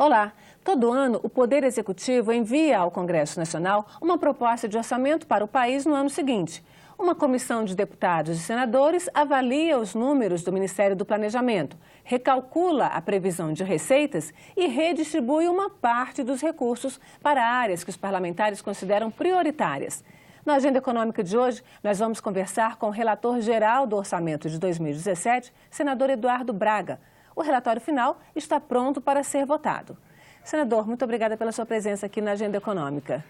Olá! Todo ano, o Poder Executivo envia ao Congresso Nacional uma proposta de orçamento para o país no ano seguinte. Uma comissão de deputados e senadores avalia os números do Ministério do Planejamento, recalcula a previsão de receitas e redistribui uma parte dos recursos para áreas que os parlamentares consideram prioritárias. Na agenda econômica de hoje, nós vamos conversar com o relator geral do orçamento de 2017, senador Eduardo Braga. O relatório final está pronto para ser votado. Senador, muito obrigada pela sua presença aqui na Agenda Econômica.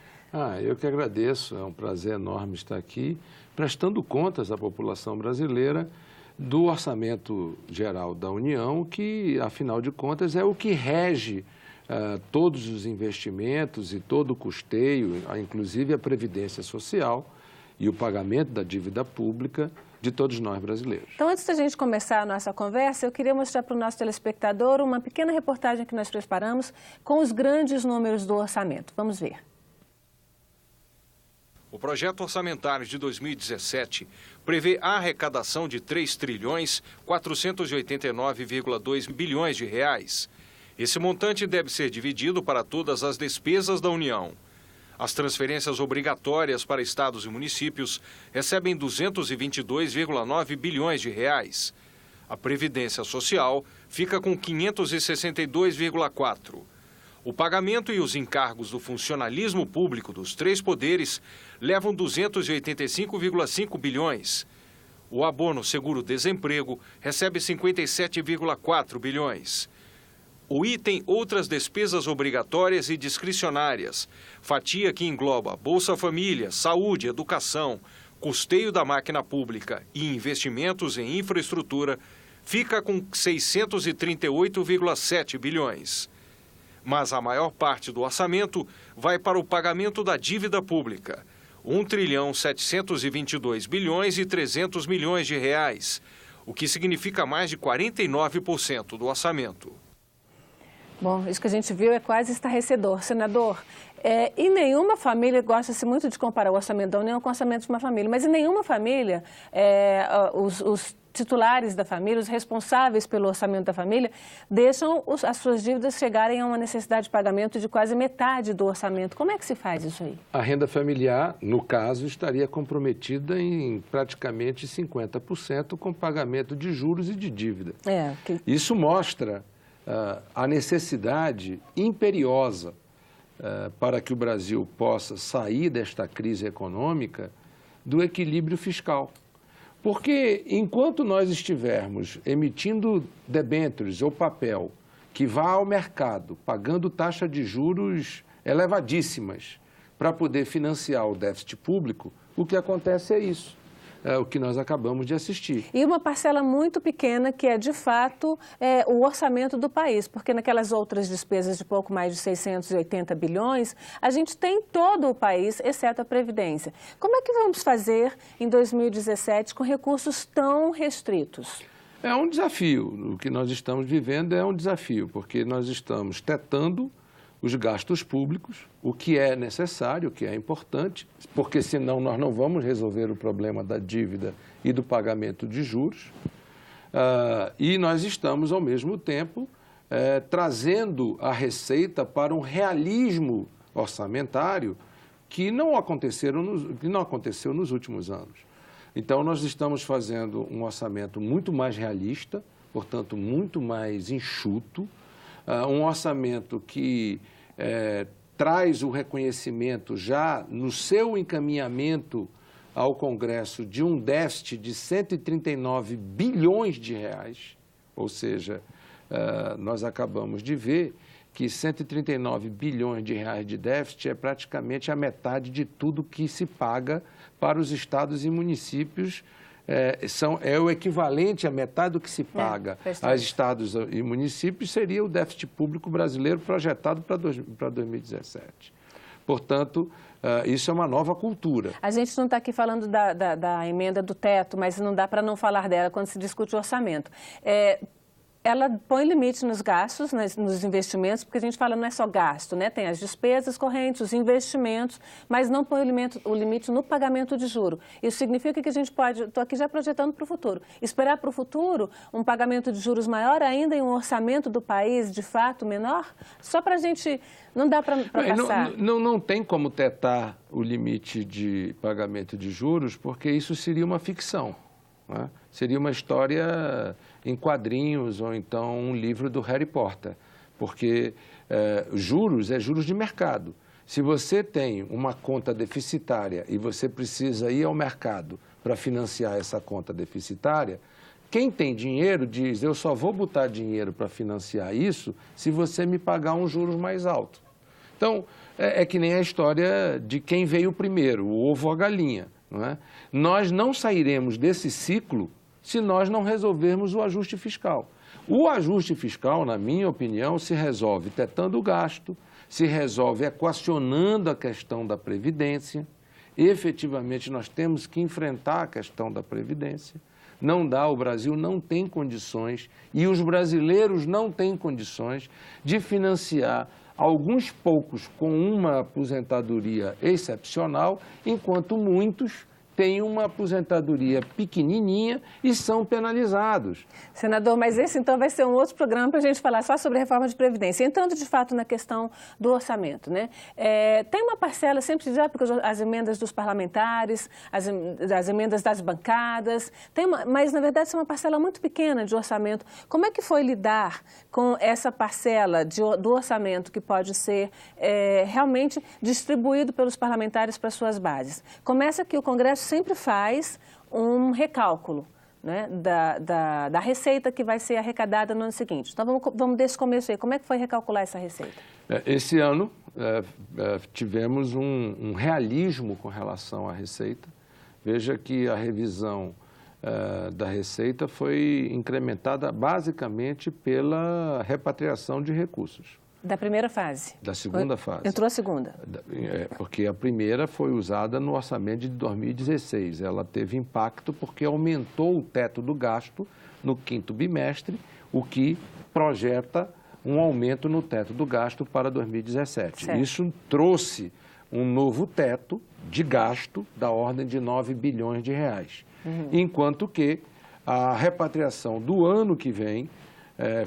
Eu que agradeço, é um prazer enorme estar aqui, prestando contas à população brasileira do Orçamento Geral da União, que, afinal de contas, é o que rege todos os investimentos e todo o custeio, inclusive a previdência social e o pagamento da dívida pública de todos nós brasileiros. Então, antes da gente começar a nossa conversa, eu queria mostrar para o nosso telespectador uma pequena reportagem que nós preparamos com os grandes números do orçamento. Vamos ver. O projeto orçamentário de 2017 prevê a arrecadação de 3.489,2 bilhões de reais. Esse montante deve ser dividido para todas as despesas da União. As transferências obrigatórias para estados e municípios recebem 222,9 bilhões de reais. A Previdência Social fica com 562,4. O pagamento e os encargos do funcionalismo público dos três poderes levam 285,5 bilhões. O abono seguro-desemprego recebe 57,4 bilhões. O item Outras Despesas Obrigatórias e Discricionárias, fatia que engloba Bolsa Família, saúde, educação, custeio da máquina pública e investimentos em infraestrutura, fica com 638,7 bilhões. Mas a maior parte do orçamento vai para o pagamento da dívida pública, 1.722 bilhões e 300 milhões de reais, o que significa mais de 49% do orçamento. Bom, isso que a gente viu é quase estarrecedor. Senador, em nenhuma família, gosta-se muito de comparar o orçamento da União com o orçamento de uma família, mas em nenhuma família, os titulares da família, os responsáveis pelo orçamento da família, deixam as suas dívidas chegarem a uma necessidade de pagamento de quase metade do orçamento. Como é que se faz isso aí? A renda familiar, no caso, estaria comprometida em praticamente 50% com pagamento de juros e de dívida. Isso mostra a necessidade imperiosa para que o Brasil possa sair desta crise econômica do equilíbrio fiscal. Porque enquanto nós estivermos emitindo debêntures ou papel que vá ao mercado pagando taxa de juros elevadíssimas para poder financiar o déficit público, o que acontece é isso. É o que nós acabamos de assistir. E uma parcela muito pequena que é, de fato, o orçamento do país, porque naquelas outras despesas de pouco mais de 680 bilhões, a gente tem todo o país, exceto a Previdência. Como é que vamos fazer em 2017 com recursos tão restritos? É um desafio. O que nós estamos vivendo é um desafio, porque nós estamos tetando os gastos públicos, o que é necessário, o que é importante, porque senão nós não vamos resolver o problema da dívida e do pagamento de juros. E nós estamos, ao mesmo tempo, trazendo a receita para um realismo orçamentário que não aconteceu nos últimos anos. Então, nós estamos fazendo um orçamento muito mais realista, portanto, muito mais enxuto, um orçamento que traz o reconhecimento já no seu encaminhamento ao Congresso de um déficit de 139 bilhões de reais, ou seja, nós acabamos de ver que 139 bilhões de reais de déficit é praticamente a metade de tudo que se paga para os estados e municípios. É o equivalente à metade do que se paga a estados e municípios, seria o déficit público brasileiro projetado para 2017. Portanto, isso é uma nova cultura. A gente não está aqui falando da emenda do teto, mas não dá para não falar dela quando se discute o orçamento. ela põe limite nos gastos, nos investimentos, porque a gente fala não é só gasto, né? Tem as despesas correntes, os investimentos, mas não põe o limite no pagamento de juro. Isso significa que a gente pode, estou aqui já projetando para o futuro, esperar para o futuro um pagamento de juros maior ainda em um orçamento do país, de fato, menor? Só para a gente, não dá para passar. Não tem como tetar o limite de pagamento de juros, porque isso seria uma ficção, né? Seria uma história em quadrinhos ou então um livro do Harry Potter, porque juros é juros de mercado. Se você tem uma conta deficitária e você precisa ir ao mercado para financiar essa conta deficitária, quem tem dinheiro diz, eu só vou botar dinheiro para financiar isso se você me pagar um juros mais alto. Então, é que nem a história de quem veio primeiro, o ovo ou a galinha, não é? Nós não sairemos desse ciclo se nós não resolvermos o ajuste fiscal. O ajuste fiscal, na minha opinião, se resolve tetando o gasto, se resolve equacionando a questão da Previdência. Efetivamente, nós temos que enfrentar a questão da Previdência. Não dá, o Brasil não tem condições e os brasileiros não têm condições de financiar alguns poucos com uma aposentadoria excepcional, enquanto muitos têm uma aposentadoria pequenininha e são penalizados. Senador, mas esse então vai ser um outro programa para a gente falar só sobre reforma de Previdência. Entrando de fato na questão do orçamento, né? Tem uma parcela, sempre já porque as emendas dos parlamentares, as emendas das bancadas, mas na verdade isso é uma parcela muito pequena de orçamento. Como é que foi lidar com essa parcela do orçamento que pode ser realmente distribuído pelos parlamentares para suas bases? Começa que o Congresso sempre faz um recálculo, né, da receita que vai ser arrecadada no ano seguinte. Então, vamos desse começo aí. Como é que foi recalcular essa receita? Esse ano, tivemos um realismo com relação à receita. Veja que a revisão da receita foi incrementada basicamente pela repatriação de recursos. Da primeira fase? Da segunda fase. Entrou a segunda? Porque a primeira foi usada no orçamento de 2016. Ela teve impacto porque aumentou o teto do gasto no quinto bimestre, o que projeta um aumento no teto do gasto para 2017. Certo. Isso trouxe um novo teto de gasto da ordem de 9 bilhões de reais. Enquanto que a repatriação do ano que vem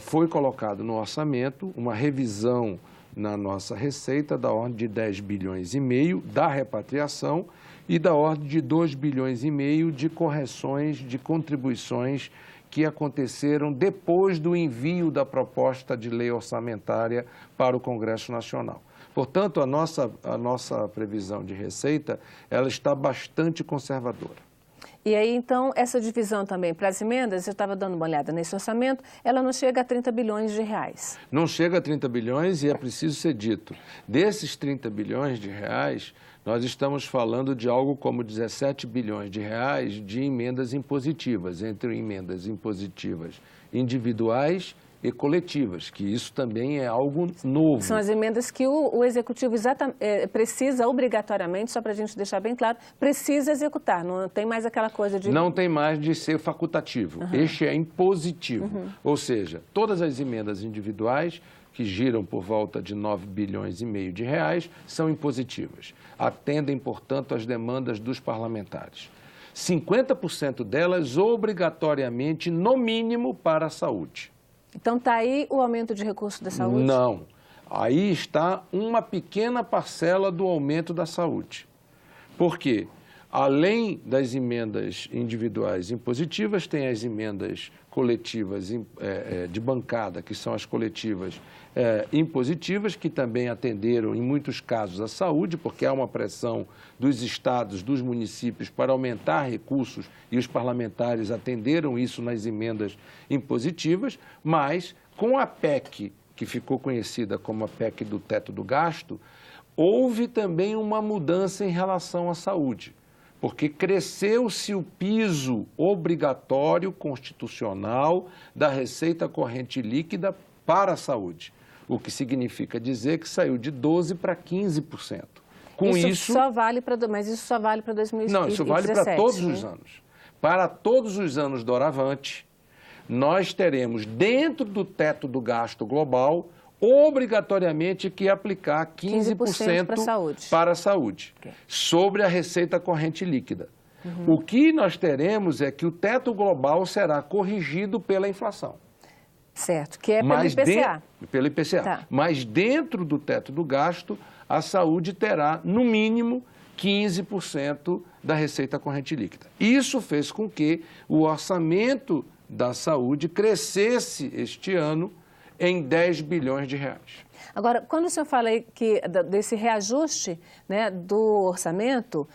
foi colocado no orçamento uma revisão na nossa receita da ordem de 10 bilhões e meio da repatriação e da ordem de 2 bilhões e meio de correções de contribuições que aconteceram depois do envio da proposta de lei orçamentária para o Congresso Nacional. Portanto, a nossa previsão de receita, ela está bastante conservadora. E aí, então, essa divisão também para as emendas, eu estava dando uma olhada nesse orçamento, ela não chega a 30 bilhões de reais. Não chega a 30 bilhões e é preciso ser dito. Desses 30 bilhões de reais, nós estamos falando de algo como 17 bilhões de reais de emendas impositivas, entre emendas impositivas individuais e coletivas, que isso também é algo novo. São as emendas que o Executivo precisa obrigatoriamente, só para a gente deixar bem claro, precisa executar, não tem mais aquela coisa de... Não tem mais de ser facultativo, este é impositivo, ou seja, todas as emendas individuais que giram por volta de 9 bilhões e meio de reais são impositivas, atendem, portanto, às demandas dos parlamentares. 50% delas obrigatoriamente, no mínimo, para a saúde. Então, está aí o aumento de recursos da saúde? Não. Aí está uma pequena parcela do aumento da saúde. Por quê? Além das emendas individuais impositivas, tem as emendas coletivas de bancada, que são as coletivas impositivas, que também atenderam, em muitos casos, a saúde, porque há uma pressão dos estados, dos municípios, para aumentar recursos, e os parlamentares atenderam isso nas emendas impositivas, mas com a PEC, que ficou conhecida como a PEC do teto do gasto, houve também uma mudança em relação à saúde. Porque cresceu-se o piso obrigatório constitucional da receita corrente líquida para a saúde, o que significa dizer que saiu de 12% para 15%. Com isso só vale para, mas isso só vale para 2017? Não, isso vale para todos os anos. Para todos os anos doravante, nós teremos, dentro do teto do gasto global, obrigatoriamente que aplicar 15% para a saúde, sobre a receita corrente líquida. O que nós teremos é que o teto global será corrigido pela inflação. Certo, que é pelo IPCA. Pelo IPCA. Tá. Mas dentro do teto do gasto, a saúde terá, no mínimo, 15% da receita corrente líquida. Isso fez com que o orçamento da saúde crescesse este ano em 10 bilhões de reais. Agora, quando o senhor fala aí desse reajuste, né, do orçamento,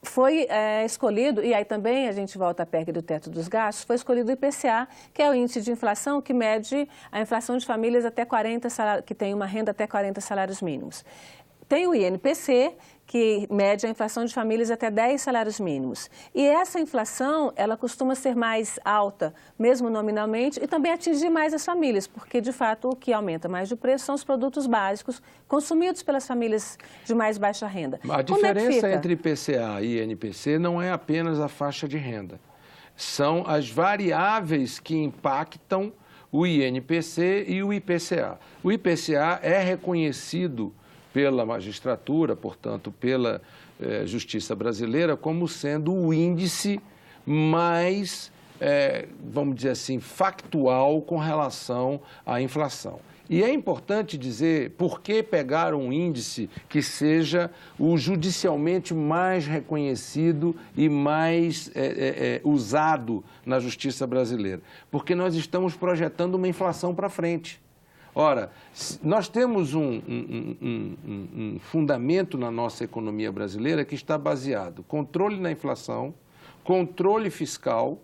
foi escolhido, e aí também a gente volta à PEC do teto dos gastos, foi escolhido o IPCA, que é o índice de inflação que mede a inflação de famílias até 40 salários, que tem uma renda até 40 salários mínimos. Tem o INPC, que mede a inflação de famílias até 10 salários mínimos. E essa inflação, ela costuma ser mais alta, mesmo nominalmente, e também atingir mais as famílias, porque, de fato, o que aumenta mais de preço são os produtos básicos consumidos pelas famílias de mais baixa renda. A diferença entre IPCA e INPC não é apenas a faixa de renda. São as variáveis que impactam o INPC e o IPCA. O IPCA é reconhecido pela magistratura, portanto, pela justiça brasileira, como sendo o índice mais, vamos dizer assim, factual com relação à inflação. E é importante dizer por que pegar um índice que seja o judicialmente mais reconhecido e mais usado na justiça brasileira. Porque nós estamos projetando uma inflação para frente. Ora, nós temos um fundamento na nossa economia brasileira que está baseado em controle na inflação, controle fiscal,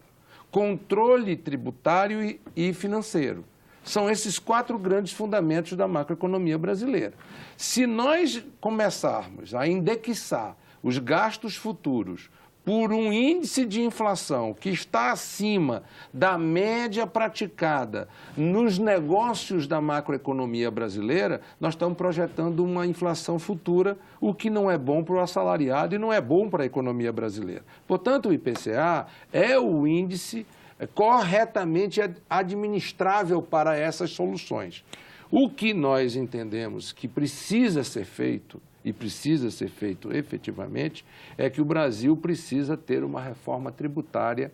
controle tributário e financeiro. São esses 4 grandes fundamentos da macroeconomia brasileira. Se nós começarmos a indexar os gastos futuros por um índice de inflação que está acima da média praticada nos negócios da macroeconomia brasileira, nós estamos projetando uma inflação futura, o que não é bom para o assalariado e não é bom para a economia brasileira. Portanto, o IPCA é o índice corretamente administrável para essas soluções. O que nós entendemos que precisa ser feito, e precisa ser feito efetivamente, é que o Brasil precisa ter uma reforma tributária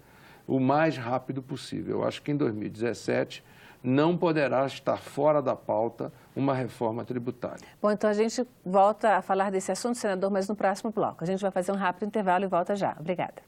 o mais rápido possível. Eu acho que em 2017 não poderá estar fora da pauta uma reforma tributária. Bom, então a gente volta a falar desse assunto, senador, mas no próximo bloco. A gente vai fazer um rápido intervalo e volta já. Obrigada.